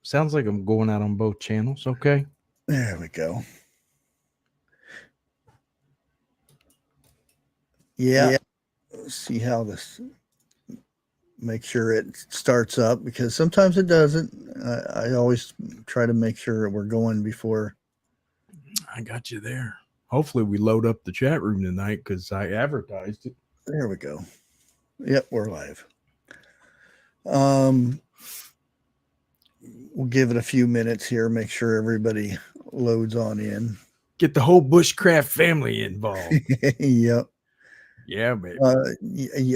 Sounds like I'm going out on both channels. Okay. There we go. Yeah. See how this, make sure it starts up, because sometimes it doesn't. I always try to make sure we're going before. I got you there. Hopefully we load up the chat room tonight because I advertised it. There we go. Yep, we're live. We'll give it a few minutes here, make sure everybody loads on in. Get the whole Bushcraft family involved. Yep. Yeah, baby.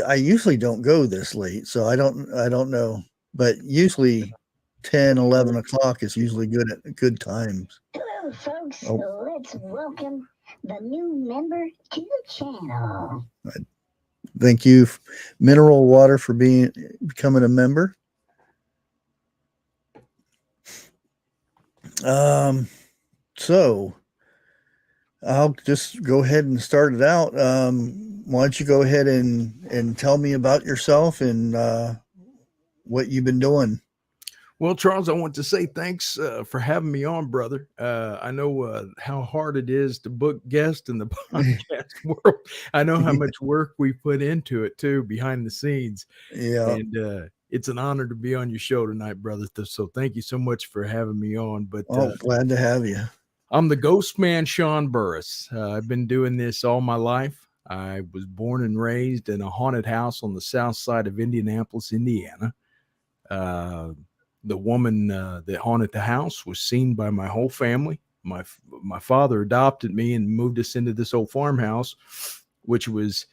I usually don't go this late, so I don't know, but usually 10, 11 o'clock is usually good times. Hello, folks. Let's welcome the new member to the channel. Thank you, Mineral Water, for becoming a member. So I'll just go ahead and start it out. Why don't you go ahead and tell me about yourself and what you've been doing? Well, Charles, I want to say thanks for having me on, brother. I know how hard it is to book guests in the podcast world. I know how much work we put into it, too, behind the scenes. Yeah. And it's an honor to be on your show tonight, brother. So thank you so much for having me on. But glad to have you. I'm the ghost man, Shaun Burris. I've been doing this all my life. I was born and raised in a haunted house on the south side of Indianapolis, Indiana. The woman that haunted the house was seen by my whole family. My father adopted me and moved us into this old farmhouse, which was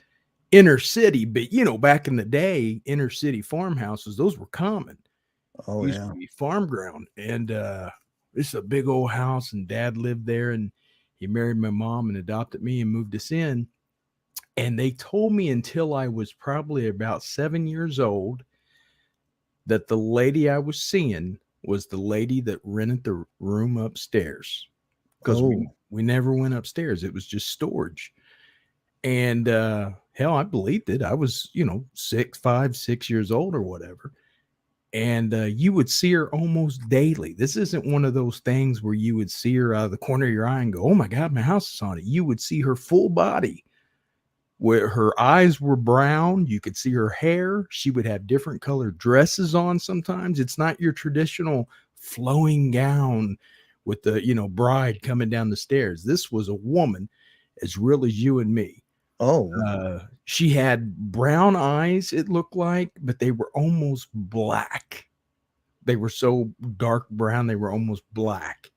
inner city. But, you know, back in the day, inner city farmhouses, those were common. Oh, used to be farm ground. And this is a big old house, and Dad lived there, and he married my mom and adopted me and moved us in. And they told me until I was probably about 7 years old that the lady I was seeing was the lady that rented the room upstairs, because we never went upstairs. It was just storage. And hell, I believed it. I was, 5, 6 years old or whatever. And you would see her almost daily. This isn't one of those things where you would see her out of the corner of your eye and go, oh my God, my house is haunted. You would see her full body, where her eyes were brown. You could see her hair. She would have different colored dresses on sometimes. It's not your traditional flowing gown with the, bride coming down the stairs. This was a woman as real as you and me. She had brown eyes, it looked like, but they were almost black. They were so dark brown, they were almost black.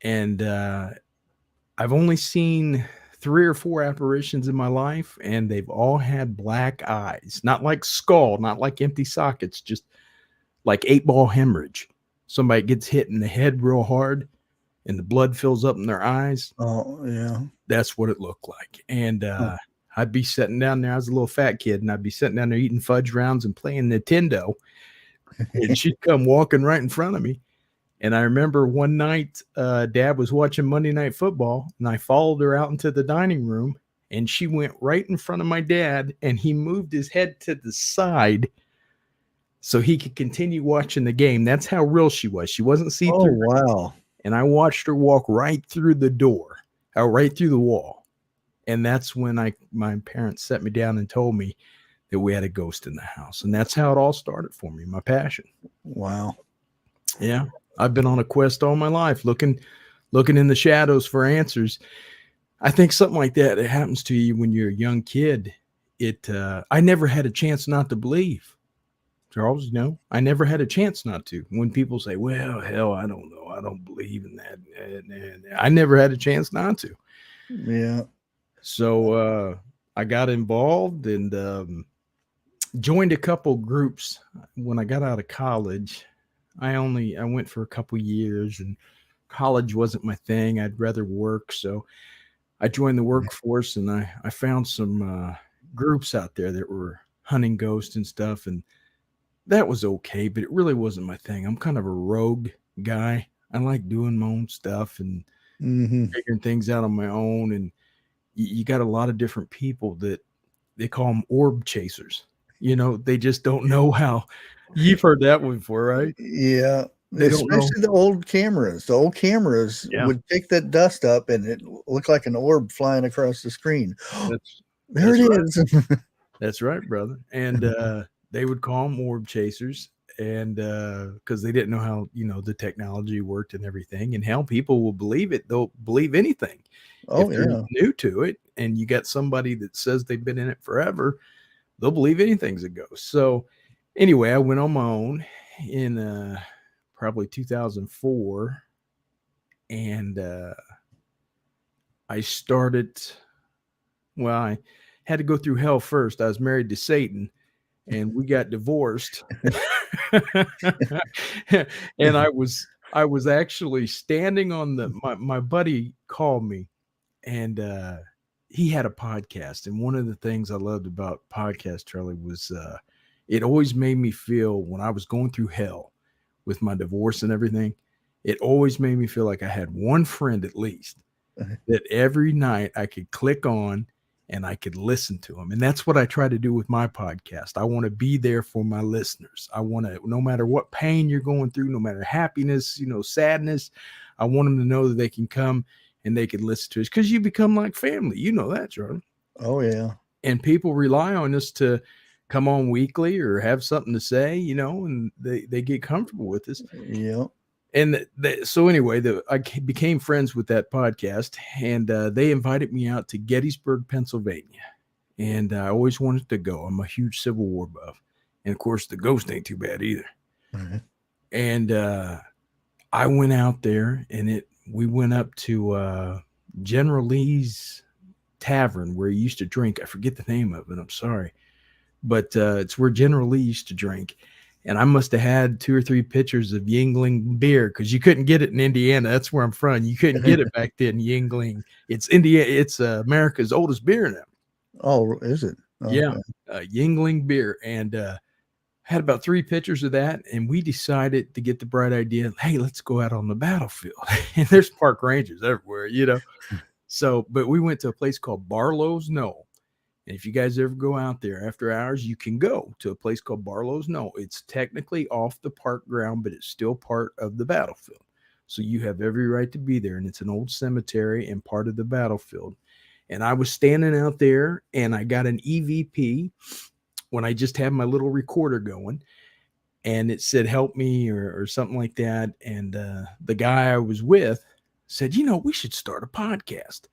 And I've only seen 3 or 4 apparitions in my life, and they've all had black eyes. Not like skull, not like empty sockets, just like 8-ball hemorrhage. Somebody gets hit in the head real hard, and the blood fills up in their eyes. Oh, yeah. That's what it looked like. And I'd be sitting down there. I was a little fat kid, and I'd be sitting down there eating fudge rounds and playing Nintendo. And she'd come walking right in front of me. And I remember one night, Dad was watching Monday Night Football, and I followed her out into the dining room, and she went right in front of my dad, and he moved his head to the side so he could continue watching the game. That's how real she was. She wasn't see-through. Oh, wow. And I watched her walk right through the door, or right through the wall. And that's when my parents set me down and told me that we had a ghost in the house. And that's how it all started for me, my passion. Wow. Yeah. I've been on a quest all my life, looking in the shadows for answers. I think something like that, it happens to you when you're a young kid. I never had a chance not to believe. Charles, I never had a chance not to. When people say, well, hell, I don't know. I don't believe in that. And I never had a chance not to. Yeah. So I got involved and joined a couple groups when I got out of college. I went for a couple years, and college wasn't my thing. I'd rather work. So I joined the workforce, and I found some groups out there that were hunting ghosts and stuff. And that was okay, but it really wasn't my thing. I'm kind of a rogue guy. I like doing my own stuff and figuring things out on my own. And you got a lot of different people that they call them orb chasers. They just don't know how. You've heard that one before, right? Yeah. They don't know. Especially the old cameras. The old cameras Yeah. would pick that dust up and it looked like an orb flying across the screen. There That's it right. is. That's right, brother. And they would call them orb chasers, and because they didn't know how the technology worked and everything, and how people will believe it. They'll believe anything Oh if they're yeah. new to it. And you got somebody that says they've been in it forever, they'll believe anything's a ghost. So anyway, I went on my own in probably 2004, and I started. Well, I had to go through hell first. I was married to Satan, and we got divorced. And I was actually standing on my buddy called me, and he had a podcast. And one of the things I loved about podcast, Charlie, was it always made me feel, when I was going through hell with my divorce and everything, it always made me feel like I had one friend at least that every night I could click on and I could listen to them. And that's what I try to do with my podcast. I want to be there for my listeners. I want to, no matter what pain you're going through, no matter happiness, sadness, I want them to know that they can come and they can listen to us, because you become like family. You know that, Charlie. Oh yeah. And people rely on us to come on weekly or have something to say, and they get comfortable with us. Yeah. And so anyway, I became friends with that podcast, and they invited me out to Gettysburg, Pennsylvania. And I always wanted to go. I'm a huge Civil War buff. And of course, the ghost ain't too bad either. Mm-hmm. And I went out there, and we went up to General Lee's Tavern, where he used to drink. I forget the name of it. I'm sorry. But it's where General Lee used to drink. And I must have had 2 or 3 pitchers of Yingling beer, because you couldn't get it in Indiana. That's where I'm from. You couldn't get it back then. Yingling. It's America's oldest beer now. Oh, is it? Oh, yeah, Yingling beer. And had about 3 pitchers of that, and we decided to get the bright idea. Hey, let's go out on the battlefield. And there's park rangers everywhere, So, but we went to a place called Barlow's Knoll. And if you guys ever go out there after hours, you can go to a place called Barlow's Knoll. It's technically off the park ground, but it's still part of the battlefield. So you have every right to be there. And it's an old cemetery and part of the battlefield. And I was standing out there, and I got an EVP when I just had my little recorder going. And it said, help me, or something like that. And the guy I was with said, we should start a podcast.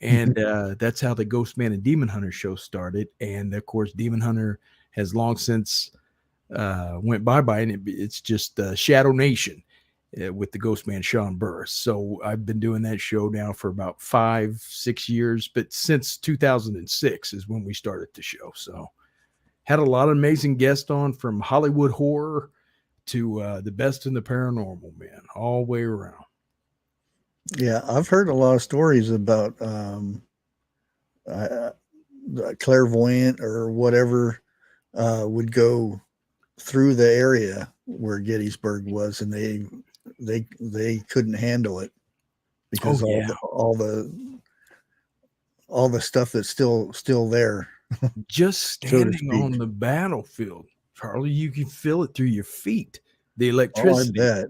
And that's how the Ghostman and Demon Hunter show started. And of course, Demon Hunter has long since went bye-bye, and it's just Shadow Nation with the Ghostman Shaun Burris. So I've been doing that show now for about 5-6 years, but since 2006 is when we started the show. So had a lot of amazing guests on, from Hollywood horror to the best in the paranormal, man, all the way around. Yeah, I've heard a lot of stories about clairvoyant or whatever would go through the area where Gettysburg was, and they couldn't handle it because all the stuff that's still there. Just standing on the battlefield, Charlie, you can feel it through your feet. The electricity. Oh, I bet.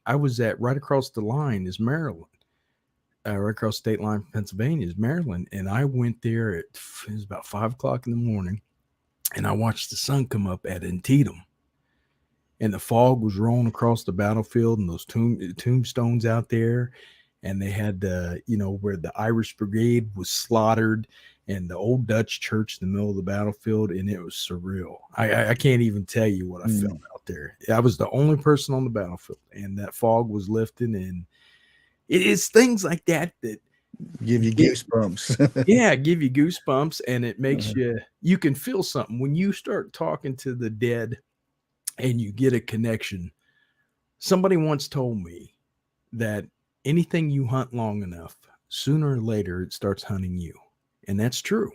I was at right across the line is Maryland, right across state line from Pennsylvania is Maryland. And I went there it was about 5 o'clock in the morning, and I watched the sun come up at Antietam, and the fog was rolling across the battlefield, and those tombstones out there. And they had where the Irish Brigade was slaughtered, and the old Dutch church in the middle of the battlefield. And it was surreal. I can't even tell you what I felt out there. I was the only person on the battlefield, and that fog was lifting. And it's things like that give you goosebumps. Yeah, give you goosebumps. And it makes you can feel something when you start talking to the dead and you get a connection. Somebody once told me that anything you hunt long enough, sooner or later, it starts hunting you. And that's true.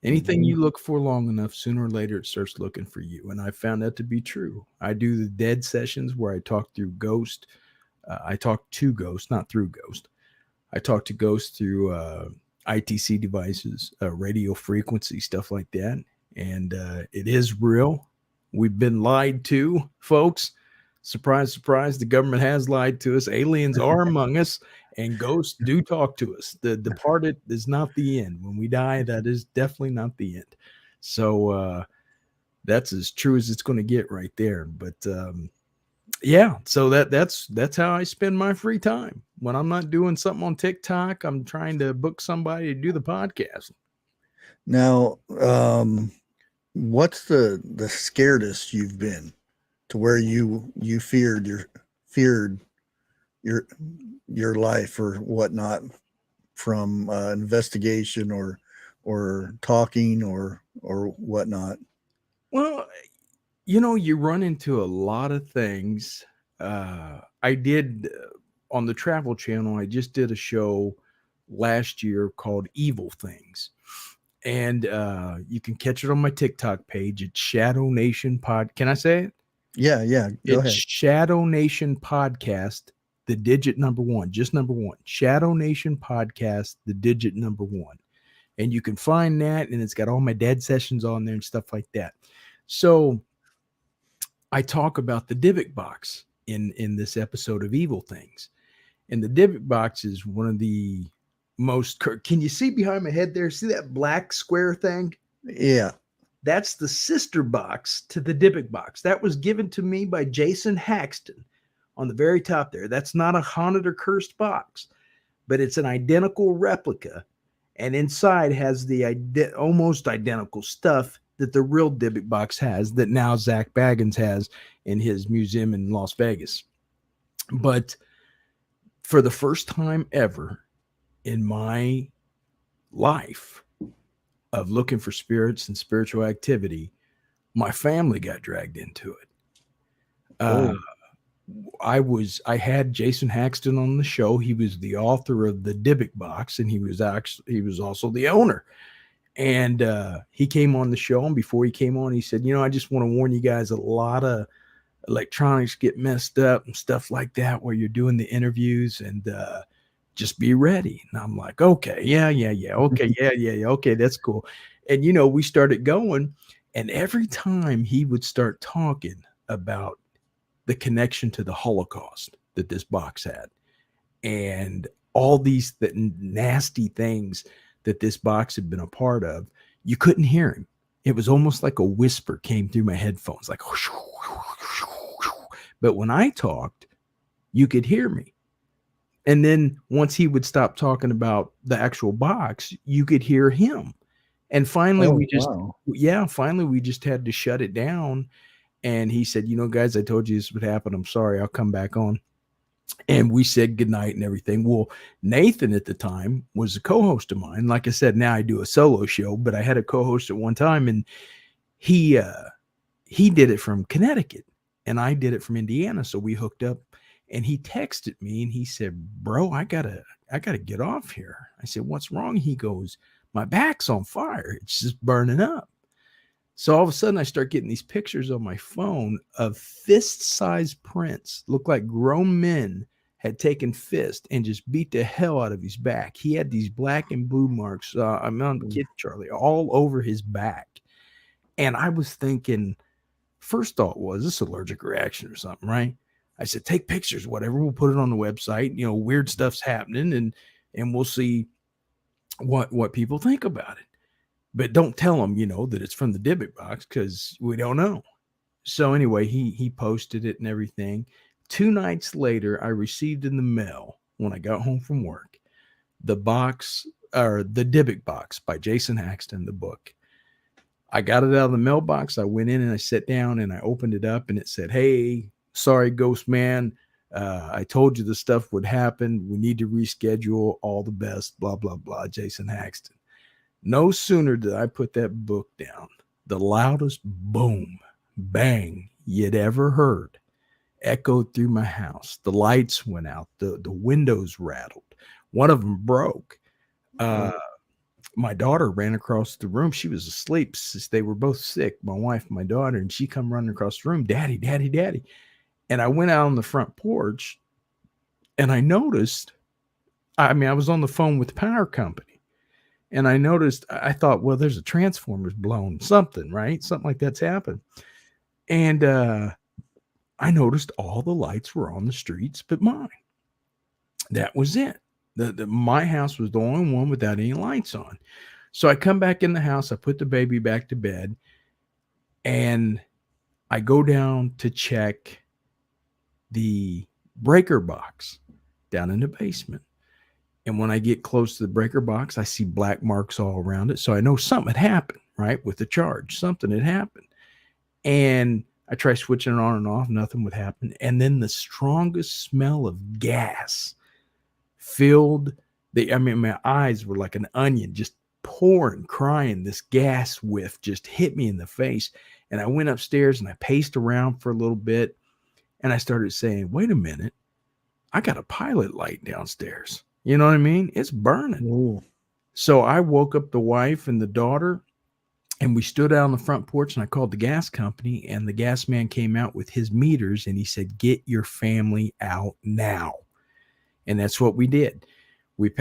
Anything you look for long enough, sooner or later, it starts looking for you. And I found that to be true. I do the dead sessions where I talk through ghost. I talk to ghosts, not through ghost. I talk to ghosts through ITC devices, radio frequency, stuff like that. And it is real. We've been lied to, folks. Surprise, surprise. The government has lied to us. Aliens are among us, and ghosts do talk to us. The departed is not the end. When we die, that is definitely not the end. So that's as true as it's going to get right there. But yeah, so that's how I spend my free time. When I'm not doing something on TikTok, I'm trying to book somebody to do the podcast. Now, what's the scaredest you've been to where you feared your life or whatnot from investigation or talking or whatnot? Well, you know, you run into a lot of things. I did on the Travel Channel, I just did a show last year called Evil Things. And you can catch it on my TikTok page. It's Shadow Nation Pod. Can I say it? Yeah, go ahead. Shadow Nation Podcast, the digit number 1, just number 1. Shadow Nation Podcast, the digit number 1. And you can find that, and it's got all my dead sessions on there and stuff like that. So I talk about the Dybbuk Box in this episode of Evil Things. And the Dybbuk Box is one of the most, can you see behind my head there? See that black square thing? Yeah. That's the sister box to the Dybbuk Box. That was given to me by Jason Haxton on the very top there. That's not a haunted or cursed box, but it's an identical replica. And inside has the almost identical stuff that the real Dybbuk Box has, that now Zach Baggins has in his museum in Las Vegas. But for the first time ever in my life of looking for spirits and spiritual activity, my family got dragged into it. I had Jason Haxton on the show. He was the author of the Dybbuk Box, and he was also the owner. And he came on the show, and before he came on, he said, you know, I just want to warn you guys, a lot of electronics get messed up and stuff like that where you're doing the interviews, and just be ready. And I'm like, okay, yeah. Okay, yeah. Okay, that's cool. And, you know, we started going, and every time he would start talking about the connection to the Holocaust that this box had and all these nasty things that this box had been a part of, you couldn't hear him. It was almost like a whisper came through my headphones, like, but when I talked, you could hear me. And then once he would stop talking about the actual box, you could hear him. And finally, finally we just had to shut it down. And he said, you know, guys, I told you this would happen. I'm sorry. I'll come back on. And we said goodnight and everything. Well, Nathan at the time was a co-host of mine. Like I said, now I do a solo show, but I had a co-host at one time, and he did it from Connecticut and I did it from Indiana. So we hooked up, and he texted me and he said, bro, I gotta get off here. I said, what's wrong? He goes, my back's on fire. It's just burning up. So all of a sudden I start getting these pictures on my phone of fist-sized prints, look like grown men had taken fist and just beat the hell out of his back. He had these black and blue marks, I'm not kidding, Charlie, all over his back. And I was thinking, first thought was, this allergic reaction or something, right? I said, take pictures, whatever. We'll put it on the website. You know, weird stuff's happening, and we'll see what people think about it. But don't tell them, you know, that it's from the Dybbuk Box, because we don't know. So anyway, he posted it and everything. 2 nights later, I received in the mail, when I got home from work, the box, or the Dybbuk Box by Jason Haxton, the book. I got it out of the mailbox. I went in and I sat down and I opened it up, and it said, hey, sorry, Ghostman. I told you the stuff would happen. We need to reschedule. All the best, blah, blah, blah, Jason Haxton. No sooner did I put that book down, the loudest boom, bang you'd ever heard echoed through my house. The lights went out. The windows rattled. One of them broke. My daughter ran across the room. She was asleep. They were both sick, my wife and my daughter, and she come running across the room, Daddy, Daddy, Daddy. And I went out on the front porch, and I noticed, I was on the phone with the power company. And I noticed, I thought, well, there's a transformer's blown, something, right? Something like that's happened. And I noticed all the lights were on the streets but mine. That was it. My house was the only one without any lights on. So I come back in the house, I put the baby back to bed, and I go down to check the breaker box down in the basement. And when I get close to the breaker box, I see black marks all around it. So I know something had happened, right? With the charge, something had happened. And I try switching it on and off, nothing would happen. And then the strongest smell of gas filled my eyes were like an onion, just pouring, crying. This gas whiff just hit me in the face. And I went upstairs and I paced around for a little bit. And I started saying, wait a minute, I got a pilot light downstairs. You know what I mean? It's burning. Ooh. So I woke up the wife and the daughter, and we stood out on the front porch, and I called the gas company, and the gas man came out with his meters, and he said, get your family out now. And that's what we did.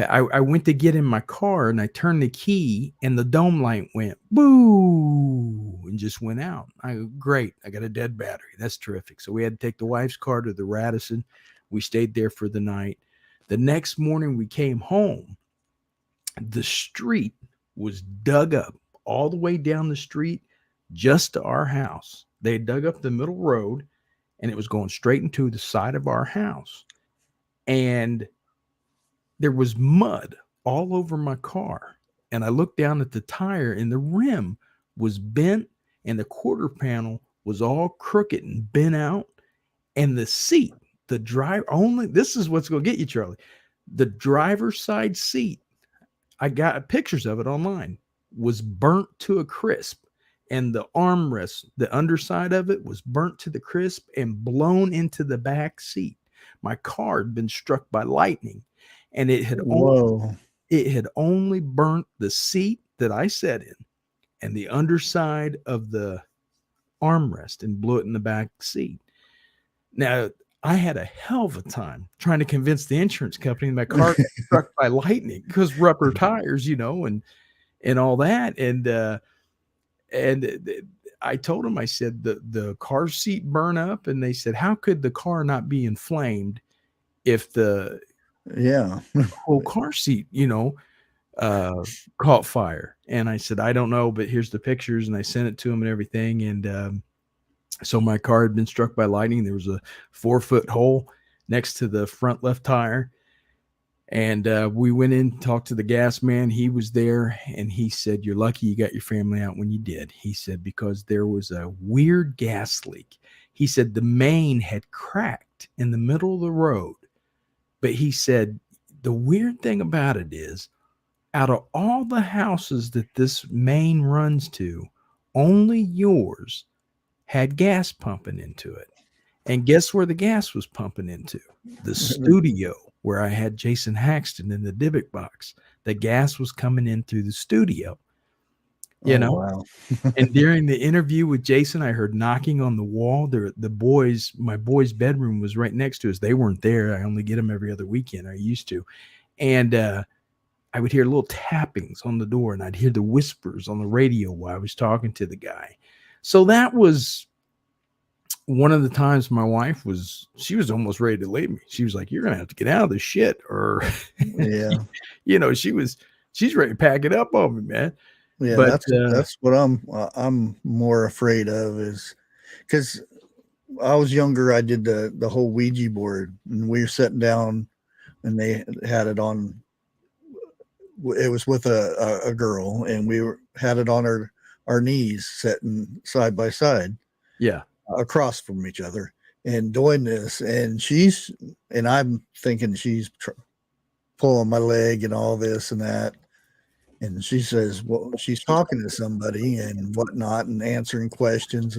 I went to get in my car, and I turned the key, and the dome light went boo and just went out. Great. I got a dead battery. That's terrific. So we had to take the wife's car to the Radisson. We stayed there for the night. The next morning we came home. The street was dug up all the way down the street just to our house. They dug up the middle road, and it was going straight into the side of our house. And there was mud all over my car. And I looked down at the tire, and the rim was bent, and the quarter panel was all crooked and bent out. And the seat, the driver only, this is what's going to get you, Charlie. The driver's side seat, I got pictures of it online, was burnt to a crisp. And the armrest, the underside of it was burnt to the crisp and blown into the back seat. My car had been struck by lightning, and it had only burnt the seat that I sat in and the underside of the armrest and blew it in the back seat. Now, I had a hell of a time trying to convince the insurance company my car got struck by lightning because rubber tires, and all that. And I told them, I said, the car seat burned up, and they said, how could the car not be inflamed if the whole car seat, caught fire? And I said, I don't know, but here's the pictures. And I sent it to them and everything. And so my car had been struck by lightning. There was a 4-foot hole next to the front left tire. And we went in, talked to the gas man. He was there, and he said, you're lucky you got your family out when you did. He said, because there was a weird gas leak. He said the main had cracked in the middle of the road. But he said, the weird thing about it is, out of all the houses that this main runs to, only yours had gas pumping into it. And guess where the gas was pumping into? The studio where I had Jason Haxton in the Dybbuk Box. The gas was coming in through the studio. Wow. And during the interview with Jason, I heard knocking on the wall. My boys' bedroom was right next to us. They weren't there. I only get them every other weekend. I used to. And I would hear little tappings on the door, and I'd hear the whispers on the radio while I was talking to the guy. So that was one of the times my wife she was almost ready to leave me. She was like, you're going to have to get out of this shit. Or, she's ready to pack it up on me, man. Yeah. But that's what I'm more afraid of, is because I was younger. I did the whole Ouija board, and we were sitting down, and they had it on. It was with a girl, and we had it on our knees, sitting side by side. Yeah. Across from each other and doing this. And I'm thinking she's pulling my leg and all this and that. And she says, well, she's talking to somebody and whatnot and answering questions.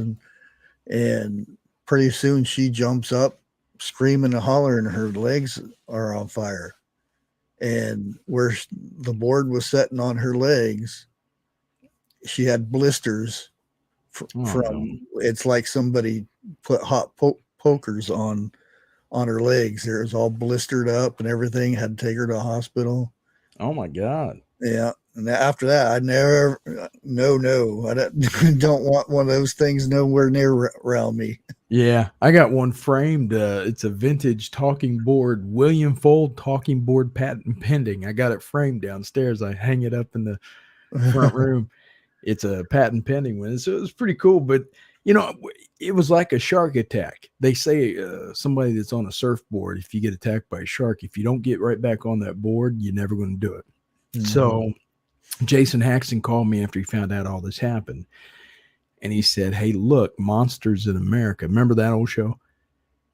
And pretty soon she jumps up screaming and hollering, and her legs are on fire. And where the board was sitting on her legs, she had blisters from it's like somebody put hot pokers on her legs. It was all blistered up and everything. Had to take her to the hospital. Oh my God. Yeah. And after that, I never, no, I don't want one of those things nowhere near around me. Yeah, I got one framed. It's a vintage talking board, William Fold talking board, patent pending. I got it framed downstairs. I hang it up in the front room. It's a patent pending one. So it was pretty cool. But, you know, it was like a shark attack. They say somebody that's on a surfboard, if you get attacked by a shark, if you don't get right back on that board, you're never going to do it. Mm-hmm. So Jason Haxton called me after he found out all this happened. And he said, hey, look, Monsters in America. Remember that old show?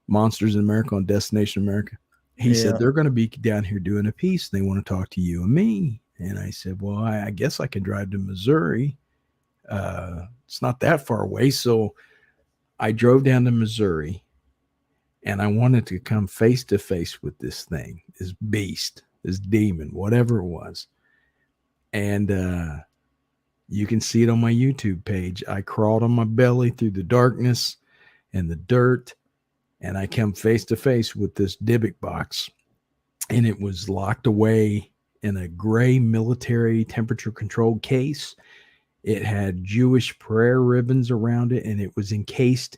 Monsters in America on Destination America? He said, they're going to be down here doing a piece. They want to talk to you and me. And I said, well, I guess I can drive to Missouri. It's not that far away. So I drove down to Missouri, and I wanted to come face to face with this thing, this beast, this demon, whatever it was. And you can see it on my YouTube page. I crawled on my belly through the darkness and the dirt, and I come face to face with this Dybbuk box, and it was locked away in a gray military temperature-controlled case. It had Jewish prayer ribbons around it, and it was encased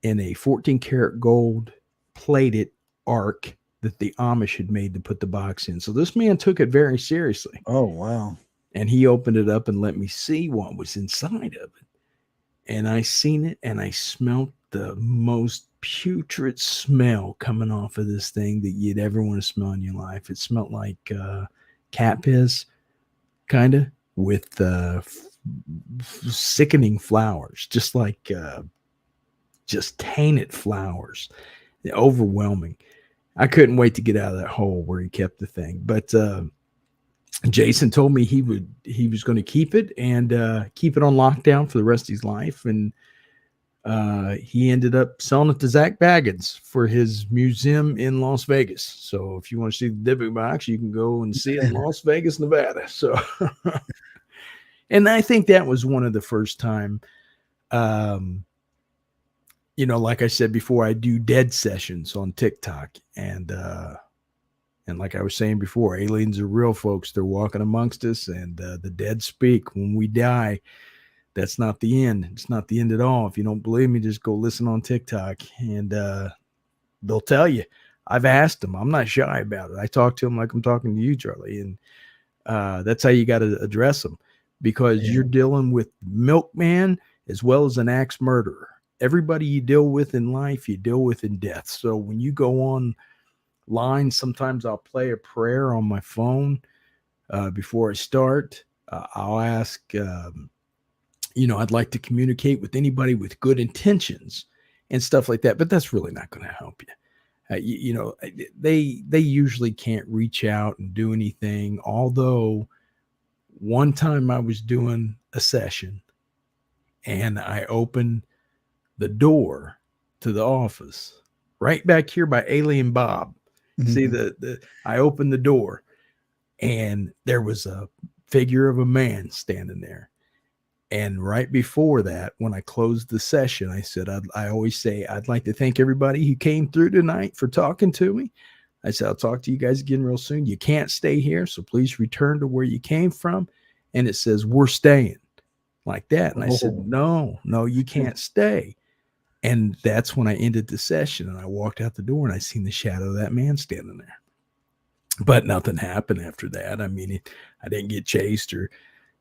in a 14-karat gold plated ark that the Amish had made to put the box in. So this man took it very seriously. Oh, wow. And he opened it up and let me see what was inside of it. And I seen it, and I smelled the most putrid smell coming off of this thing that you'd ever want to smell in your life. It smelled like cat piss, kind of, with sickening flowers, just like just tainted flowers. Overwhelming. I couldn't wait to get out of that hole where he kept the thing. But Jason told me he was going to keep it and keep it on lockdown for the rest of his life. And he ended up selling it to Zach Baggins for his museum in Las Vegas. So if you want to see the Dybbuk box, you can go and see it in Las Vegas, Nevada. So, and I think that was one of the first time, you know, like I said before, I do dead sessions on TikTok, and like I was saying before, aliens are real, folks. They're walking amongst us, and the dead speak. When we die, that's not the end. It's not the end at all. If you don't believe me, just go listen on TikTok, and they'll tell you. I've asked them. I'm not shy about it. I talk to them like I'm talking to you, Charlie, and that's how you got to address them, because you're dealing with milkman as well as an axe murderer. Everybody you deal with in life, you deal with in death. So when you go online, sometimes I'll play a prayer on my phone before I start. I'll ask, you know, I'd like to communicate with anybody with good intentions and stuff like that, but that's really not going to help you. You know, they usually can't reach out and do anything. Although one time I was doing a session and I opened the door to the office right back here by Alien Bob. Mm-hmm. See I opened the door, and there was a figure of a man standing there. And right before that, when I closed the session, I said, I always say, I'd like to thank everybody who came through tonight for talking to me. I said, I'll talk to you guys again real soon. You can't stay here, so please return to where you came from. And it says, we're staying, like that. And I said, no, you can't stay. And that's when I ended the session, and I walked out the door, and I seen the shadow of that man standing there. But nothing happened after that. I mean, I didn't get chased or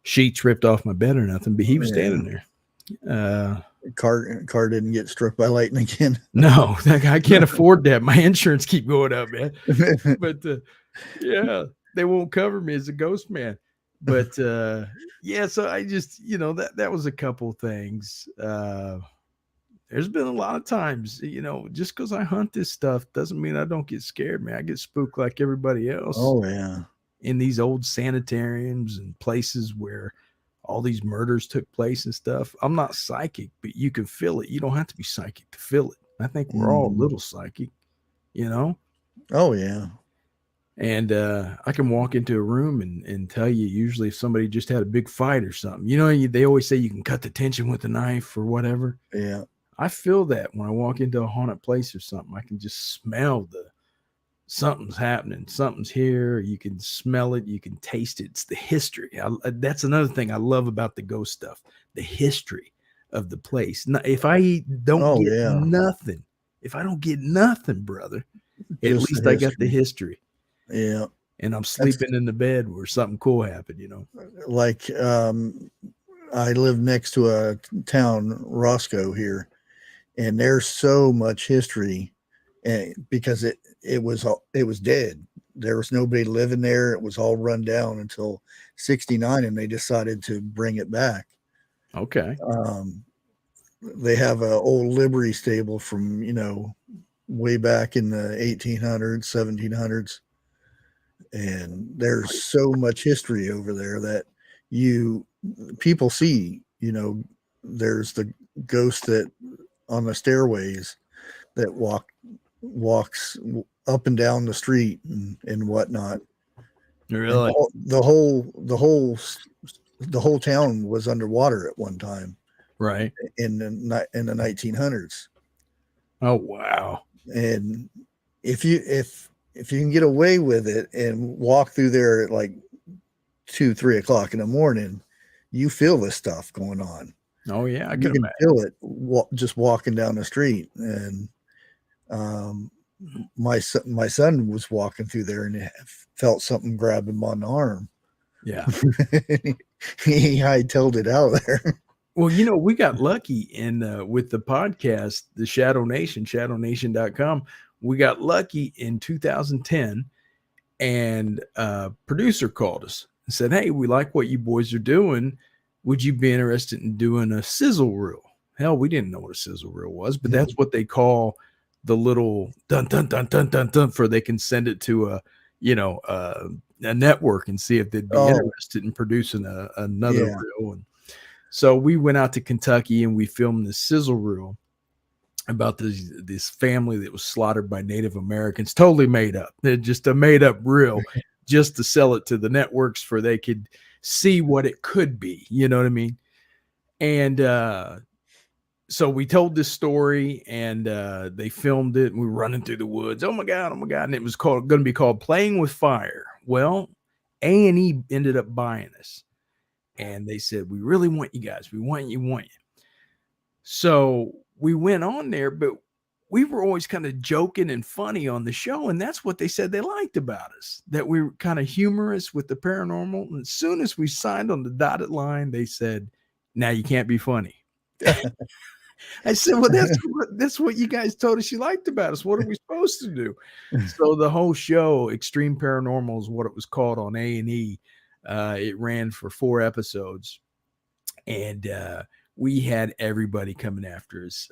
sheets ripped off my bed or nothing, but he was standing there. Car didn't get struck by lightning again. No, I can't afford that. My insurance keep going up, man. But yeah, they won't cover me as a ghost man. But yeah, so I just, you know, that was a couple things. There's been a lot of times, you know, just because I hunt this stuff doesn't mean I don't get scared, man. I get spooked like everybody else. Oh, yeah. In these old sanitariums and places where all these murders took place and stuff. I'm not psychic, but you can feel it. You don't have to be psychic to feel it. I think we're all a little psychic, you know? Oh, yeah. And I can walk into a room and tell you usually if somebody just had a big fight or something. You know, they always say you can cut the tension with a knife or whatever. Yeah. I feel that when I walk into a haunted place or something. I can just smell something's happening, something's here. You can smell it, you can taste it. It's the history. That's another thing I love about the ghost stuff, the history of the place. If I don't Oh get yeah, nothing, if I don't get nothing, brother, at just least the I got the history. history. Yeah, And I'm that's sleeping in the bed where something cool happened, you know. like I live next to a town, Roscoe here, and there's so much history, because it was dead. There was nobody living there. It was all run down until '69, and they decided to bring it back. Okay. They have an old livery stable from way back in the 1800s, 1700s, and there's so much history over there that people see. There's the ghost that on the stairways that walks up and down the street and whatnot. Really? And the whole town was underwater at one time Right. in the 1900s. Oh, wow. And if you can get away with it and walk through there at like 2-3 o'clock in the morning, you feel this stuff going on. Oh, yeah. I You can can feel it just walking down the street. And my son was walking through there and felt something grab him on the arm. Yeah. He hightailed it out of there. Well, we got lucky with the podcast, the Shadow Nation, shadownation.com. We got lucky in 2010, and a producer called us and said, "Hey, we like what you boys are doing. Would you be interested in doing a sizzle reel?" Hell, we didn't know what a sizzle reel was, but that's what they call the little dun dun dun dun dun dun for they can send it to a network and see if they'd be interested in producing another reel. And so we went out to Kentucky and we filmed this sizzle reel about this family that was slaughtered by Native Americans, totally made up. They're just a made up reel just to sell it to the networks for they could see what it could be. You know what I mean? And so we told this story and they filmed it and we were running through the woods. Oh my God. And it was going to be called Playing with Fire. Well, A&E ended up buying us. And they said, "We really want you guys. We want you. So we went on there, but we were always kind of joking and funny on the show. And that's what they said they liked about us, that we were kind of humorous with the paranormal. And as soon as we signed on the dotted line, they said, "Now you can't be funny." I said, "Well, that's what you guys told us you liked about us. What are we supposed to do?" So the whole show, Extreme Paranormal is what it was called on A&E. It ran for 4 episodes, and we had everybody coming after us.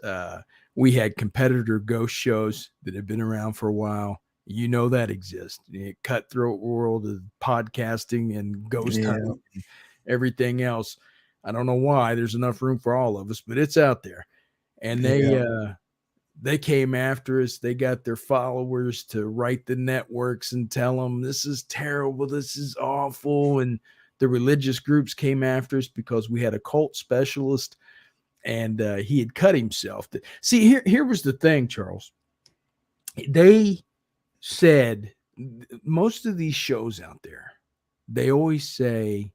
We had competitor ghost shows that have been around for a while. That exists. Cutthroat world of podcasting and ghost hunting and everything else. I don't know why there's enough room for all of us, but it's out there. And they came after us. They got their followers to write the networks and tell them this is terrible, this is awful. And the religious groups came after us because we had a cult specialist and he had cut himself. See, here was the thing, Charles. They said most of these shows out there, they always say,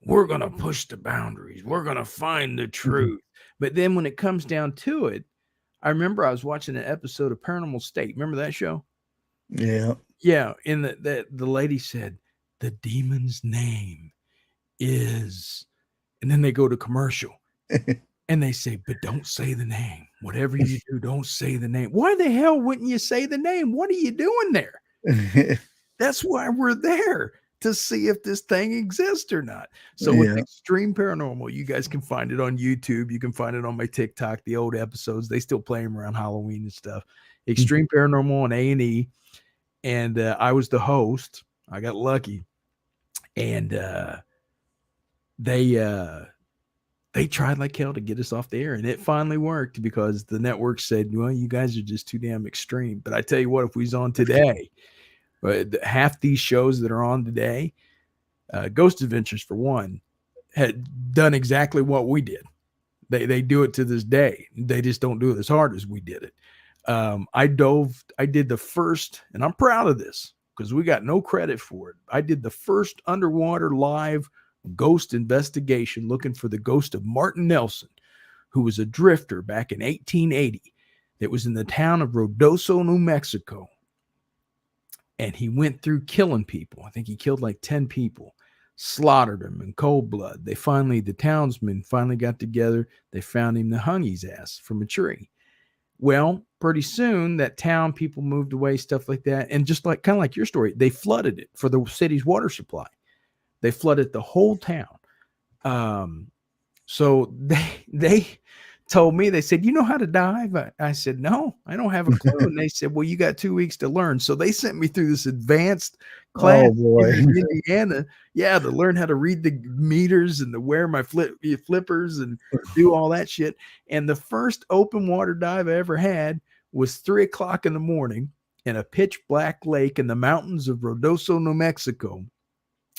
"We're going to push the boundaries. We're going to find the truth." But then when it comes down to it, I remember I was watching an episode of Paranormal State. Remember that show? Yeah. Yeah. And the lady said, "The demon's name is," and then they go to commercial and they say, "But don't say the name. Whatever you do, don't say the name." Why the hell wouldn't you say the name? What are you doing there? That's why we're there, to see if this thing exists or not. So with Extreme Paranormal, you guys can find it on YouTube. You can find it on my TikTok, the old episodes. They still play them around Halloween and stuff. Extreme Paranormal on A&E. And I was the host. I got lucky. And they tried like hell to get us off the air. And it finally worked because the network said, "Well, you guys are just too damn extreme." But I tell you what, if we was on today, half these shows that are on today, Ghost Adventures for one, had done exactly what we did. They do it to this day. They just don't do it as hard as we did it. I did the first, and I'm proud of this because we got no credit for it. I did the first underwater live ghost investigation looking for the ghost of Martin Nelson, who was a drifter back in 1880 that was in the town of Ruidoso, New Mexico. And he went through killing people. I think he killed like 10 people, slaughtered them in cold blood. The townsmen finally got together. They found him, they hung his ass from a tree. Well, pretty soon that town, people moved away, stuff like that. And just like, kind of like your story, they flooded it for the city's water supply. They flooded the whole town. So they told me, they said, you know how to dive? I said, no, I don't have a clue. And they said, well, you got 2 weeks to learn. So they sent me through this advanced class in Indiana. Yeah, to learn how to read the meters and to wear my flippers and do all that shit. And the first open water dive I ever had was 3 o'clock in the morning in a pitch black lake in the mountains of Ruidoso, New Mexico,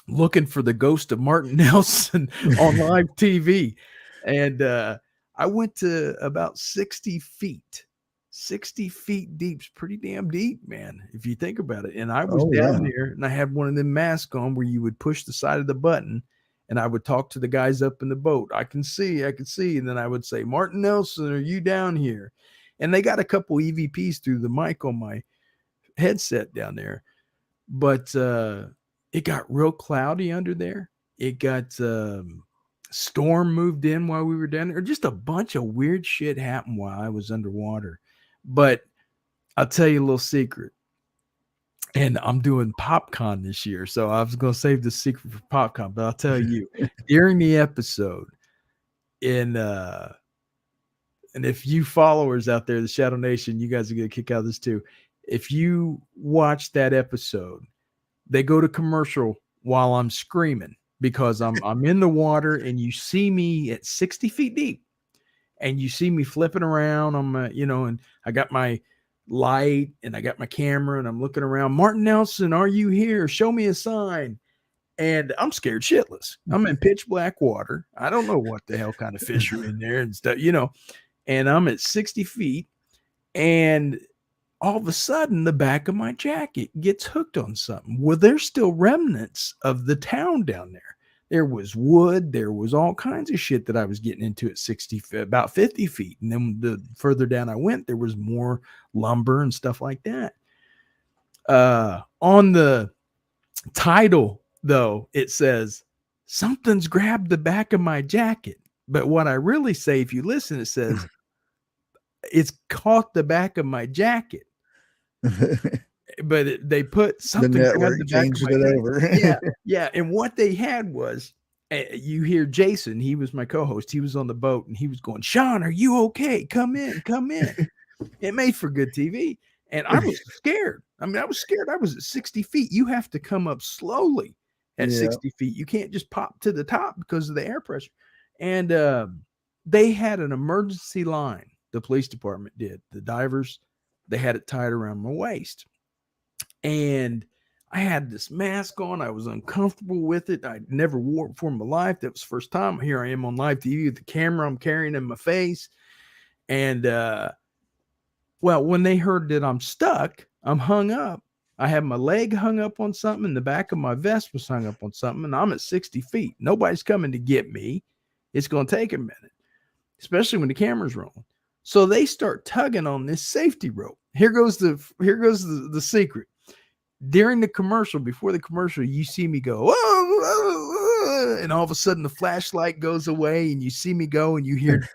looking for the ghost of Martin Nelson on live TV. And I went to about 60 feet. 60 feet deep's pretty damn deep, man, if you think about it. And I was down there, and I had one of them masks on where you would push the side of the button, and I would talk to the guys up in the boat. I can see. And then I would say, Martin Nelson, are you down here? And they got a couple EVPs through the mic on my headset down there. But it got real cloudy under there. It got storm moved in while we were down there. Just a bunch of weird shit happened while I was underwater. But I'll tell you a little secret. And I'm doing PopCon this year, so I was going to save the secret for PopCon. But I'll tell you, during the episode, and if you followers out there, the Shadow Nation, you guys are going to kick out of this too. If you watch that episode, they go to commercial while I'm screaming because I'm in the water, and you see me at 60 feet deep, and you see me flipping around on my, and I got my light and I got my camera, and I'm looking around. Martin Nelson, are you here? Show me a sign. And I'm scared shitless. I'm in pitch black water. I don't know what the hell kind of fish are in there and stuff, and I'm at 60 feet, and all of a sudden the back of my jacket gets hooked on something. Well, there's still remnants of the town down there. There was wood. There was all kinds of shit that I was getting into at 60 feet, about 50 feet. And then the further down I went, there was more lumber and stuff like that. On the title, though, it says, something's grabbed the back of my jacket. But what I really say, if you listen, it says, it's caught the back of my jacket. But they put something the network changed it over. Yeah. And what they had was, you hear Jason, he was my co-host. He was on the boat, and he was going, Shaun, are you okay? Come in. It made for good TV. And I was scared. I was scared. I was at 60 feet. You have to come up slowly at 60 feet. You can't just pop to the top because of the air pressure. And they had an emergency line. The police department did. The divers, they had it tied around my waist. And I had this mask on. I was uncomfortable with it. I never wore it before in my life. That was the first time. Here I am on live TV with the camera I'm carrying in my face. And, well, when they heard that I'm stuck, I'm hung up. I had my leg hung up on something, and the back of my vest was hung up on something, and I'm at 60 feet. Nobody's coming to get me. It's going to take a minute, especially when the camera's rolling. So they start tugging on this safety rope. Here goes the secret. During the commercial, before the commercial, you see me go, whoa, and all of a sudden the flashlight goes away, and you see me go, and you hear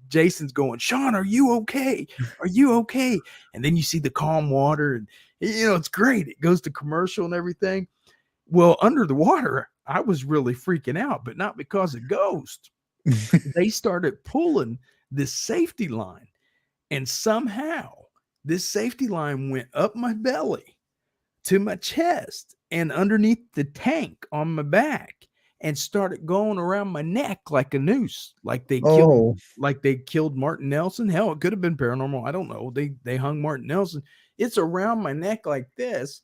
Jason's going, Shaun, are you okay? Are you okay? And then you see the calm water, and it's great. It goes to commercial and everything. Well, under the water, I was really freaking out, but not because of ghosts. They started pulling this safety line, and somehow this safety line went up my belly to my chest and underneath the tank on my back, and started going around my neck like a noose, like they killed Martin Nelson. Hell, it could have been paranormal. I don't know. They hung Martin Nelson. It's around my neck like this,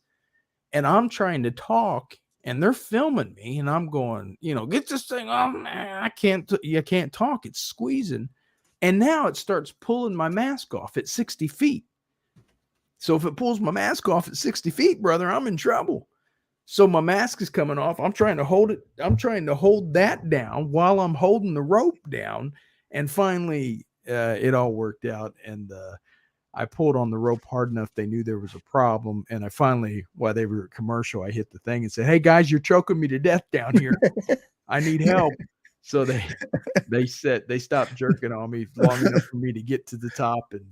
and I'm trying to talk, and they're filming me, and I'm going, get this thing off, man. I can't talk. It's squeezing. And now it starts pulling my mask off at 60 feet. So if it pulls my mask off at 60 feet, brother, I'm in trouble. So my mask is coming off. I'm trying to hold it. I'm trying to hold that down while I'm holding the rope down. And finally, it all worked out. And I pulled on the rope hard enough. They knew there was a problem. And I finally, while they were at commercial, I hit the thing and said, "Hey guys, you're choking me to death down here. I need help." So they stopped jerking on me long enough for me to get to the top, and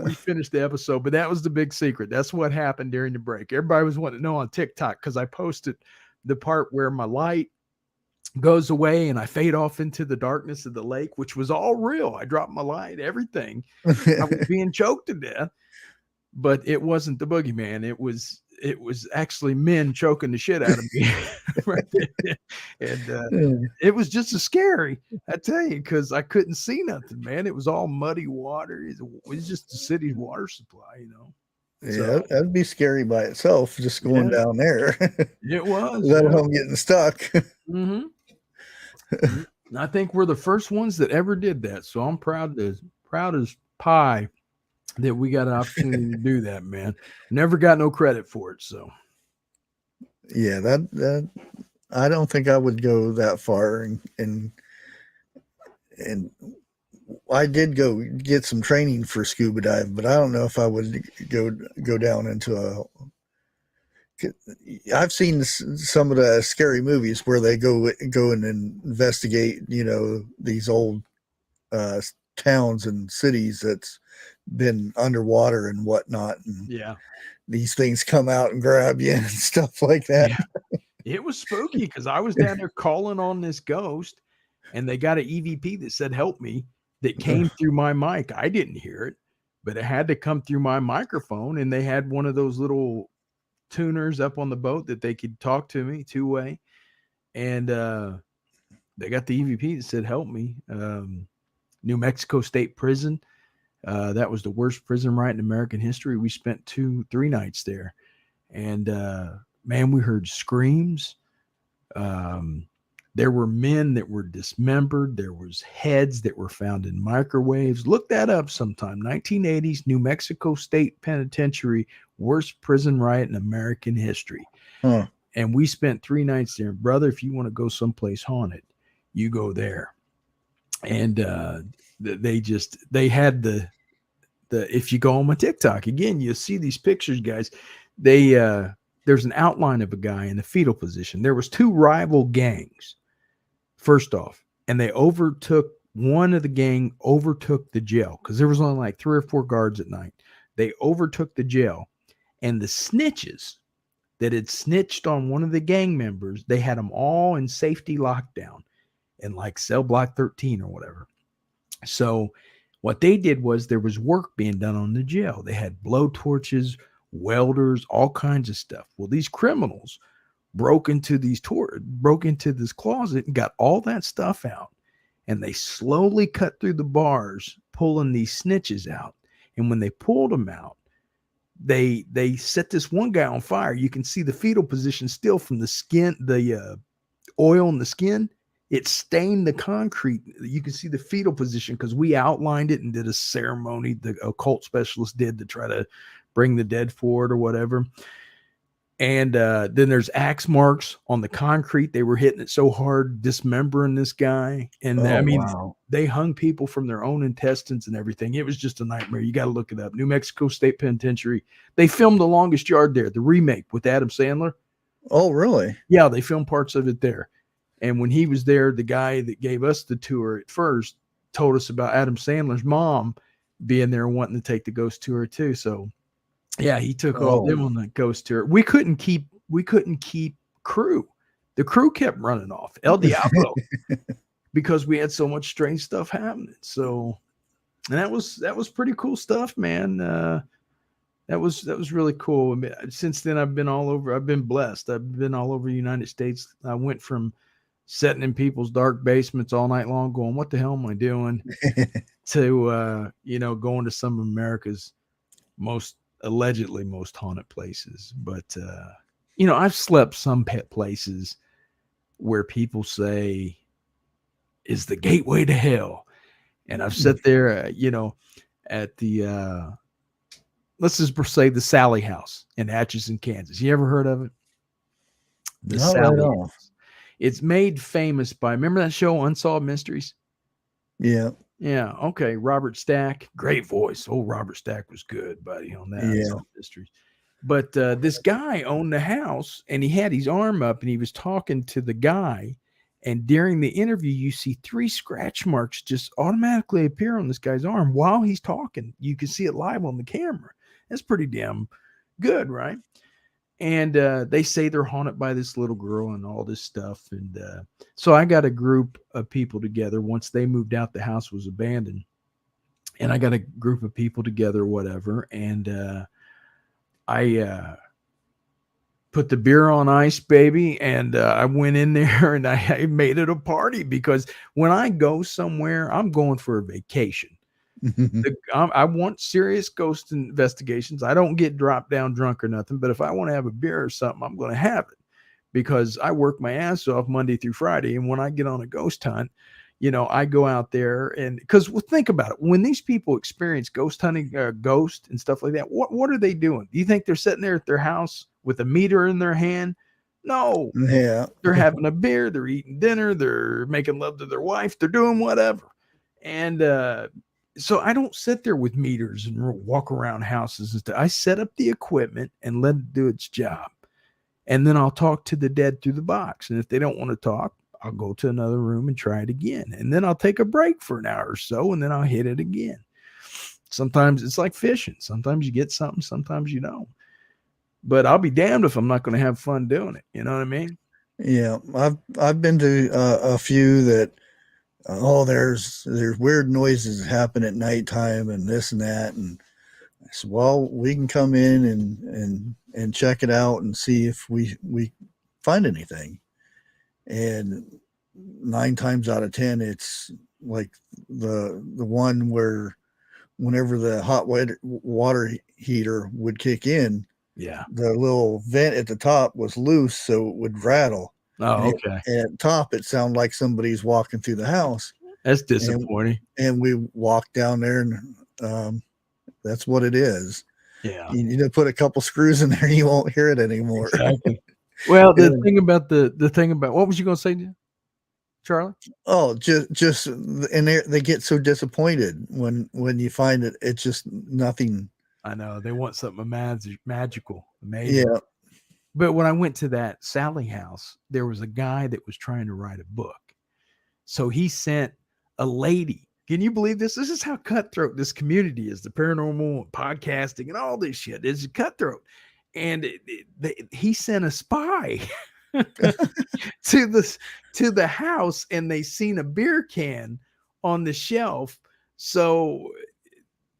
we finished the episode. But that was the big secret. That's what happened during the break. Everybody was wanting to know on TikTok because I posted the part where my light goes away and I fade off into the darkness of the lake, which was all real. I dropped my light, everything. I was being choked to death, but it wasn't the boogeyman. It was actually men choking the shit out of me. Right there. And it was just as scary, I tell you, because I couldn't see nothing, man. It was all muddy water. It was just the city's water supply, you know. Yeah, So, that'd be scary by itself, just going down there. It was. Let alone getting stuck. Mm-hmm. I think we're the first ones that ever did that. So I'm proud as pie that we got an opportunity to do that, man. Never got no credit for it. So yeah, that I don't think I would go that far, and I did go get some training for scuba dive, but I don't know if I would go down into a. I've seen some of the scary movies where they go and investigate, you know, these old towns and cities that's been underwater and whatnot, and these things come out and grab you and stuff like that. Yeah. It was spooky because I was down there calling on this ghost, and they got an EVP that said "help me" that came through my mic. I didn't hear it, but it had to come through my microphone, and they had one of those little tuners up on the boat that they could talk to me two-way, and they got the EVP that said "help me." New Mexico State Prison. That was the worst prison riot in American history. We spent 2-3 nights there, and man, we heard screams. There were men that were dismembered. There was heads that were found in microwaves. Look that up sometime. 1980s New Mexico State Penitentiary, worst prison riot in American history. Huh. And we spent 3 nights there. Brother, if you want to go someplace haunted, you go there. And they had the if you go on my TikTok again, you'll see these pictures, guys. There's an outline of a guy in the fetal position. There was 2 rival gangs, first off, and they one of the gang overtook the jail because there was only like 3 or 4 guards at night. They overtook the jail, and the snitches that had snitched on one of the gang members, they had them all in safety lockdown in like cell block 13 or whatever. So what they did was there was work being done on the jail. They had blow torches, welders, all kinds of stuff. Well, these criminals broke into this closet and got all that stuff out, and they slowly cut through the bars, pulling these snitches out. And when they pulled them out, they set this one guy on fire. You can see the fetal position still from the skin, the oil in the skin. It stained the concrete. You can see the fetal position because we outlined it and did a ceremony the occult specialist did to try to bring the dead forward or whatever. And then there's axe marks on the concrete. They were hitting it so hard, dismembering this guy. And they hung people from their own intestines and everything. It was just a nightmare. You got to look it up. New Mexico State Penitentiary. They filmed The Longest Yard there, the remake with Adam Sandler. Oh, really? Yeah, they filmed parts of it there. And when he was there, the guy that gave us the tour at first told us about Adam Sandler's mom being there and wanting to take the ghost tour too. So yeah, he took all them on the ghost tour. We couldn't keep crew. The crew kept running off El Diablo because we had so much strange stuff happening. So, and that was pretty cool stuff, man. That was really cool. I mean, since then, I've been all over. I've been blessed. I've been all over the United States. I went from sitting in people's dark basements all night long going, what the hell am I doing? To, going to some of America's allegedly most haunted places. But, I've slept some pet places where people say is the gateway to hell. And I've sat there, at the let's just say the Sally House in Atchison, Kansas. You ever heard of it? The Not right Sally off. House. It's made famous by, remember that show Unsolved Mysteries? Yeah. Yeah. Okay. Robert Stack, great voice. Oh, Robert Stack was good, buddy, on that Yeah. Unsolved Mysteries. But this guy owned the house, and he had his arm up, and he was talking to the guy. And during the interview, you see 3 scratch marks just automatically appear on this guy's arm while he's talking. You can see it live on the camera. That's pretty damn good, right? And they say they're haunted by this little girl and all this stuff. And so I got a group of people together. Once they moved out, the house was abandoned. And I got a group of people together, whatever. And I put the beer on ice, baby. And I went in there and I made it a party, because when I go somewhere, I'm going for a vacation. I want serious ghost investigations. I don't get dropped down drunk or nothing, but if I want to have a beer or something, I'm going to have it, because I work my ass off Monday through Friday. And when I get on a ghost hunt, I go out there, and because think about it, when these people experience ghost hunting, ghost and stuff like that, what are they doing? Do you think they're sitting there at their house with a meter in their hand? No. Yeah. They're having a beer, they're eating dinner, they're making love to their wife, they're doing whatever. And so I don't sit there with meters and walk around houses and stuff. I set up the equipment and let it do its job. And then I'll talk to the dead through the box. And if they don't want to talk, I'll go to another room and try it again. And then I'll take a break for an hour or so, and then I'll hit it again. Sometimes it's like fishing. Sometimes you get something, sometimes you don't. But I'll be damned if I'm not going to have fun doing it. You know what I mean? Yeah. I've been to a few that, there's weird noises happen at nighttime and this and that. And I said, well, we can come in and check it out and see if we find anything. And 9 times out of 10, it's like the one where whenever the hot water heater would kick in, yeah, the little vent at the top was loose, so it would rattle. Oh, okay. And at the top, it sounded like somebody's walking through the house. That's disappointing. And we walked down there, and that's what it is. Yeah. You need to put a couple screws in there, and you won't hear it anymore. Exactly. Well, the thing about what was you going to say, Charlie? Oh, just and they get so disappointed when you find it. It's just nothing. I know they want something magical, amazing. Yeah. But when I went to that Sally house, there was a guy that was trying to write a book. So he sent a lady. Can you believe this? This is how cutthroat this community is, the paranormal podcasting and all this shit. It's cutthroat. And he sent a spy to the house, and they seen a beer can on the shelf. So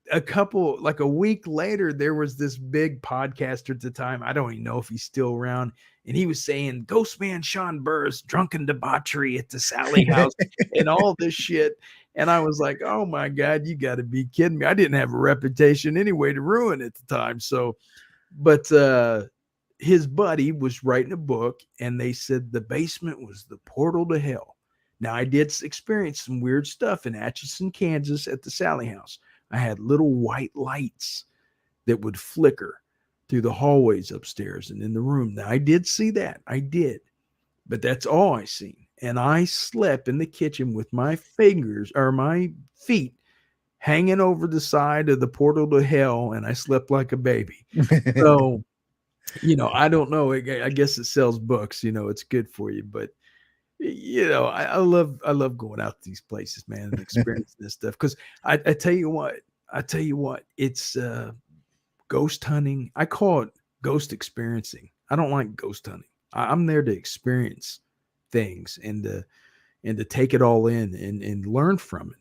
a week later, there was this big podcaster at the time. I don't even know if he's still around. And he was saying, Ghostman Shaun Burris, drunken debauchery at the Sally house and all this shit. And I was like, oh my God, you got to be kidding me. I didn't have a reputation anyway to ruin at the time. So, but his buddy was writing a book, and they said the basement was the portal to hell. Now, I did experience some weird stuff in Atchison, Kansas at the Sally house. I had little white lights that would flicker through the hallways upstairs and in the room. Now, I did see that. I did. But that's all I seen. And I slept in the kitchen with my fingers or my feet hanging over the side of the portal to hell, and I slept like a baby. So, I don't know. I guess it sells books. It's good for you. But I love going out to these places, man, and experiencing this stuff. Because I tell you what, it's ghost hunting. I call it ghost experiencing. I don't like ghost hunting. I'm there to experience things and to take it all in and learn from it.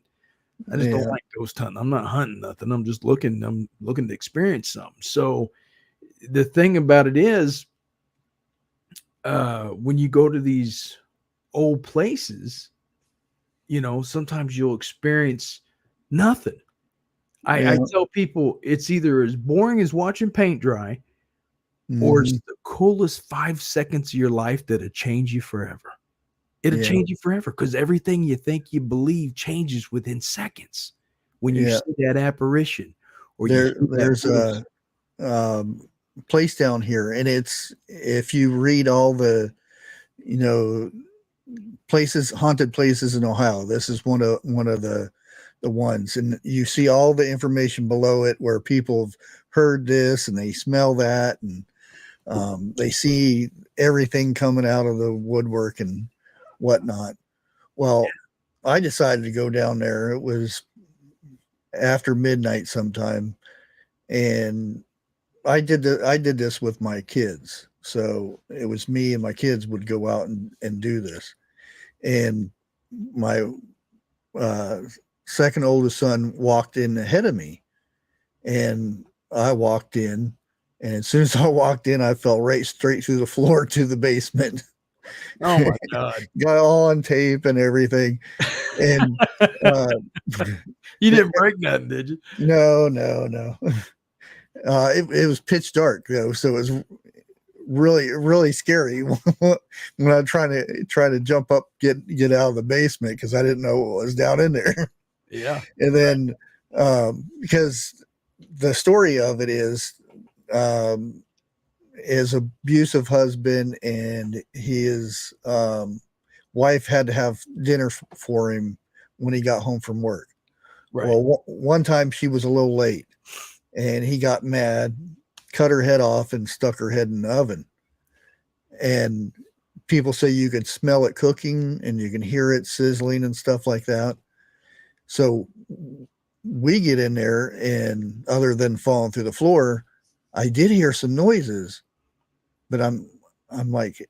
I just don't like ghost hunting. I'm not hunting nothing. I'm just looking to experience something. So the thing about it is, when you go to these old places, sometimes you'll experience nothing. I tell people it's either as boring as watching paint dry, or it's the coolest 5 seconds of your life that'll change you forever. It'll change you forever, because everything you think you believe changes within seconds when you see that apparition. Or there's place down here, and it's, if you read all the, you know, places, haunted places in Ohio, this is one of the ones, and you see all the information below it where people have heard this and they smell that, and they see everything coming out of the woodwork and whatnot. Well, I decided to go down there. It was after midnight sometime, and I did this with my kids. So it was me and my kids would go out and do this. And my second oldest son walked in ahead of me, and I walked in, and as soon as I walked in, I fell right straight through the floor to the basement. Oh my God. Got all on tape and everything. And you didn't break nothing, did you? No. It was pitch dark though, so it was really, really scary when I try to jump up, get out of the basement, because I didn't know what was down in there. Yeah. And then because the story of it is abusive husband, and his wife had to have dinner for him when he got home from work. Right. Well, one time she was a little late, and he got mad, cut her head off, and stuck her head in the oven. And people say you can smell it cooking, and you can hear it sizzling and stuff like that. So we get in there, and other than falling through the floor, I did hear some noises, but I'm like,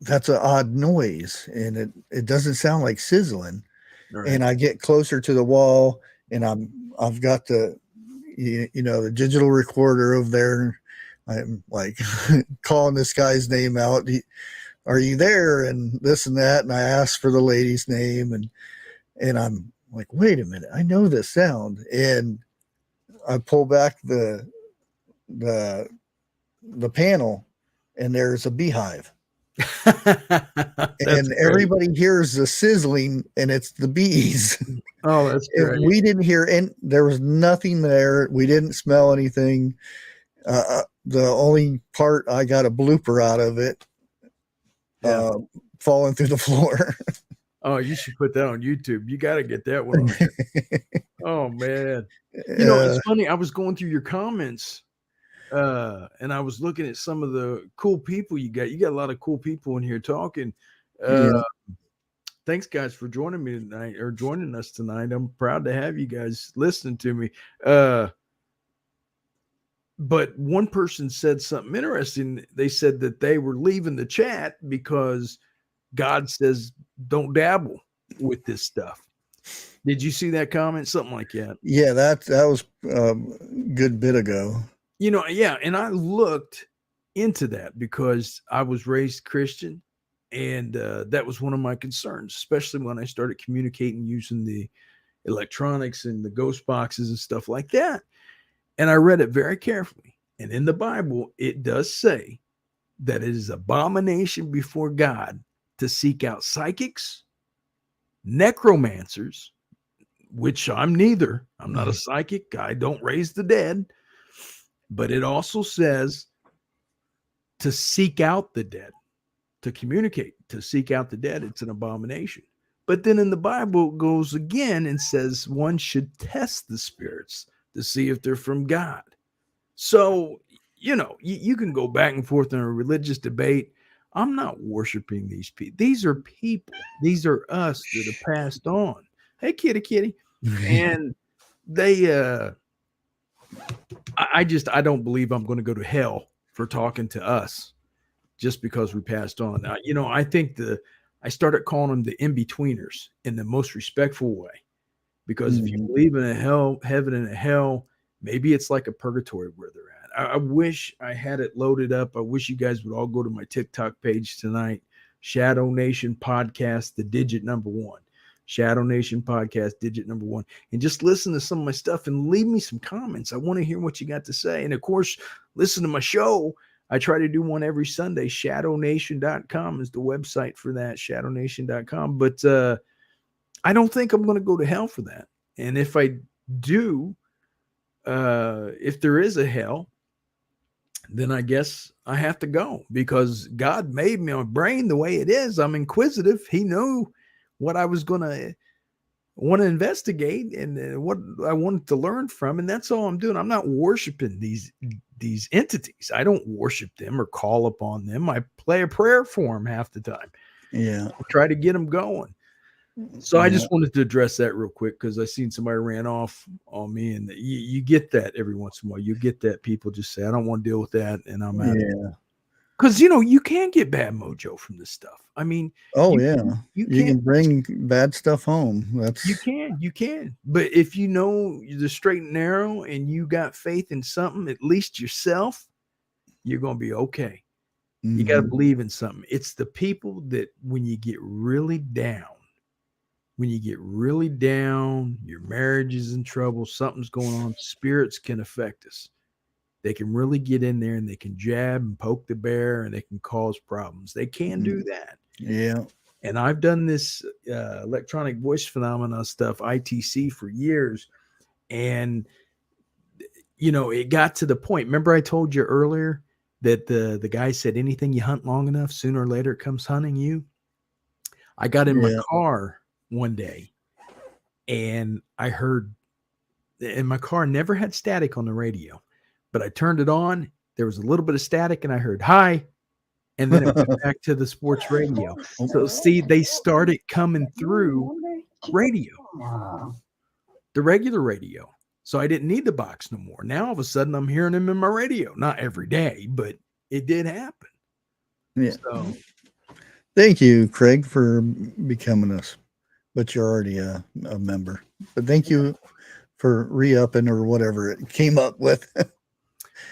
that's an odd noise, and it doesn't sound like sizzling. Right. And I get closer to the wall, and I've got the the digital recorder over there. I'm like calling this guy's name out. Are you there? And this and that. And I asked for the lady's name, and I'm like, wait a minute, I know this sound. And I pull back the panel, and there's a beehive. And everybody hears the sizzling, and it's the bees. Oh, that's great. We didn't hear, and there was nothing there. We didn't smell anything. The only part I got a blooper out of it, falling through the floor. Oh, you should put that on YouTube. You got to get that one on there. Oh man. It's funny. I was going through your comments, and I was looking at some of the cool people you got. You got a lot of cool people in here talking. Thanks guys for joining me tonight, or joining us tonight. I'm proud to have you guys listening to me. But one person said something interesting. They said that they were leaving the chat because God says don't dabble with this stuff. Did you see that comment? Something like that. Yeah, that was a good bit ago. And I looked into that because I was raised Christian, and that was one of my concerns, especially when I started communicating using the electronics and the ghost boxes and stuff like that. And I read it very carefully. And in the Bible, it does say that it is abomination before God to seek out psychics, necromancers, which I'm neither. I'm not a psychic. I don't raise the dead. But it also says to seek out the dead, to communicate, to seek out the dead. It's an abomination. But then in the Bible, it goes again and says one should test the spirits to see if they're from God. So, you can go back and forth in a religious debate. I'm not worshiping these people. These are people. These are us that have passed on. Hey, kitty. And they, I don't believe I'm going to go to hell for talking to us just because we passed on. I think I started calling them the in-betweeners in the most respectful way, because if you believe in a heaven and a hell, maybe it's like a purgatory where they're at. I wish I had it loaded up. I wish you guys would all go to my TikTok page tonight, Shadow Nation Podcast, the digit number 1. Shadow Nation Podcast, digit number 1. And just listen to some of my stuff and leave me some comments. I want to hear what you got to say. And of course, listen to my show. I try to do one every Sunday. ShadowNation.com is the website for that, ShadowNation.com. But I don't think I'm going to go to hell for that. And if I do, if there is a hell, then I guess I have to go, because God made my brain the way it is. I'm inquisitive. He knew what I was going to want to investigate and what I wanted to learn from. And that's all I'm doing. I'm not worshiping these entities. I don't worship them or call upon them. I play a prayer for them half the time. Yeah. I try to get them going. So I just wanted to address that real quick, because I seen somebody ran off on me, and you get that every once in a while. You get that people just say, I don't want to deal with that, and I'm out. Yeah. Because, you can get bad mojo from this stuff. I mean, Oh, you can bring bad stuff home. You can. But if you know the straight and narrow and you got faith in something, at least yourself, you're going to be okay. You got to believe in something. It's the people that when you get really down, your marriage is in trouble, something's going on, spirits can affect us. They can really get in there and they can jab and poke the bear and they can cause problems. They can do that. Yeah. And I've done this electronic voice phenomena stuff, ITC, for years. And, it got to the point. Remember I told you earlier that the guy said, anything you hunt long enough, sooner or later it comes hunting you. I got in my car one day and I heard, and my car never had static on the radio, but I turned it on. There was a little bit of static and I heard, hi. And then it went back to the sports radio. So see, they started coming through radio, the regular radio. So I didn't need the box no more. Now all of a sudden I'm hearing them in my radio. Not every day, but it did happen. Yeah. So thank you, Craig, for becoming us. But you're already a member. But thank you for re-upping or whatever it came up with.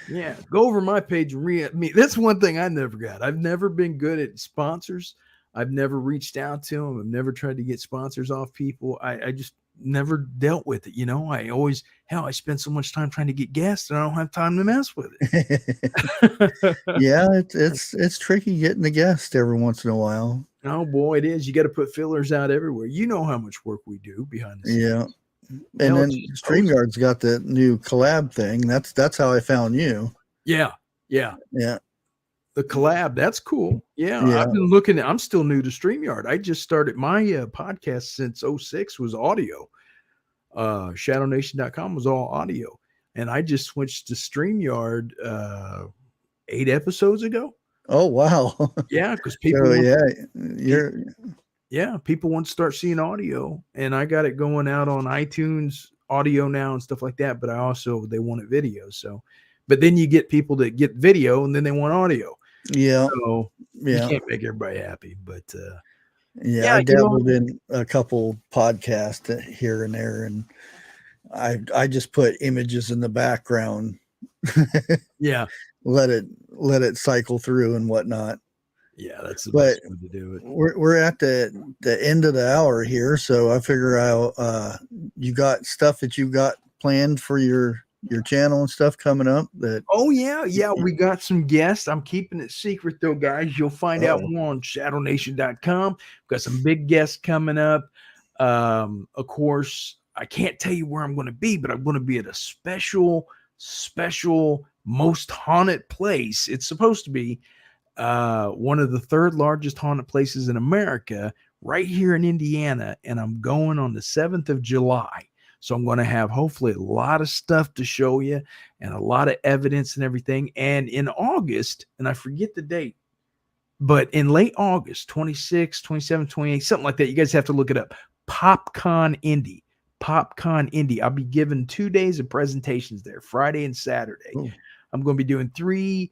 Yeah, go over my page and re-up me. That's one thing I never got. I've never been good at sponsors. I've never reached out to them. I've never tried to get sponsors off people. I just never dealt with it. I spend so much time trying to get guests and I don't have time to mess with it. Yeah, it's tricky getting the guest every once in a while. Oh boy, it is. You got to put fillers out everywhere. You know how much work we do behind the scenes. Yeah. And then StreamYard's got the new collab thing. That's how I found you. Yeah. The collab, that's cool. Yeah. I've been looking at, I'm still new to StreamYard. I just started my podcast since 2006 was audio. ShadowNation.com was all audio. And I just switched to StreamYard 8 episodes ago. Oh, wow. Yeah, because people people want to start seeing audio, and I got it going out on iTunes audio now and stuff like that. But they wanted video. So, but then you get people that get video and then they want audio. Yeah. So you can't make everybody happy. But I dabbled in a couple podcasts here and there, and I just put images in the background. Yeah. Let it cycle through and whatnot. Yeah, that's the best way to do it. We're at the end of the hour here, so I figure you got stuff that you got planned for your channel and stuff coming up. We got some guests. I'm keeping it secret though, guys. You'll find out more on ShadowNation.com. We've got some big guests coming up. Of course, I can't tell you where I'm going to be, but I'm going to be at a special most haunted place. It's supposed to be one of the 3rd largest haunted places in America, right here in Indiana, and I'm going on the 7th of July. So I'm going to have hopefully a lot of stuff to show you and a lot of evidence and everything. And in August, and I forget the date, but in late August, 26, 27, 28, something like that, you guys have to look it up. PopCon Indy. I'll be giving 2 days of presentations there, Friday and Saturday. Ooh. I'm going to be doing 3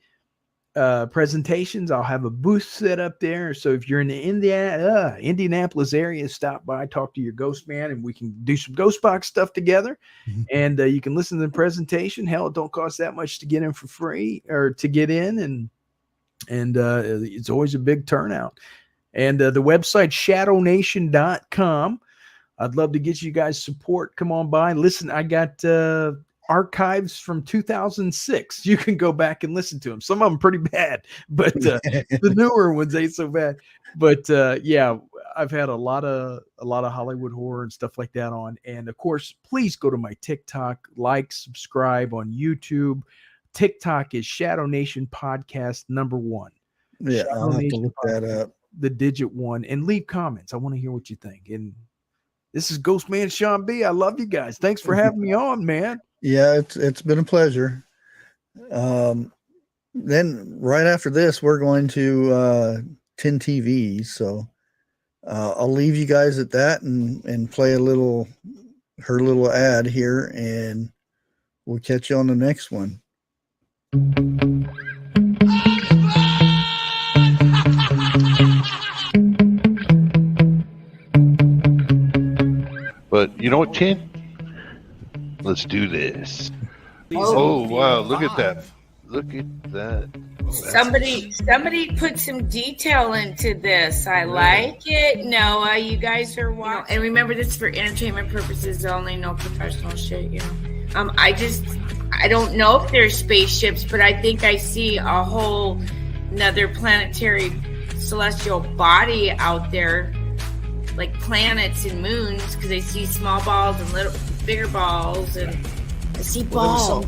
presentations. I'll have a booth set up there. So if you're in the Indianapolis area, stop by, talk to your Ghostman, and we can do some ghost box stuff together. Mm-hmm. And you can listen to the presentation. Hell, it don't cost that much to get in for free or to get in. And it's always a big turnout. And the website, ShadowNation.com. I'd love to get you guys support. Come on by. Listen, I got archives from 2006. You can go back and listen to them. Some of them pretty bad, but the newer ones ain't so bad. But yeah, I've had a lot of Hollywood horror and stuff like that on. And of course, please go to my TikTok, like, subscribe on YouTube. TikTok is Shadow Nation Podcast #1. Yeah, Shadow I'll have to Nation look that Podcast, up. the digit 1, and leave comments. I want to hear what you think. And this is Ghostman Shaun B. I love you guys. Thanks for having me on, man. Yeah, it's been a pleasure. Then right after this, we're going to 10 TVs. So I'll leave you guys at that and play her little ad here, and we'll catch you on the next one. But you know what, Chin? Let's do this. Oh, wow, look at that. Look at that. Somebody put some detail into this. I like it. Noah, you guys are watching. And remember, this is for entertainment purposes only, no professional shit, you know. I don't know if there's spaceships, but I think I see a whole another planetary celestial body out there, like planets and moons, because I see small balls and bigger balls, and I see balls.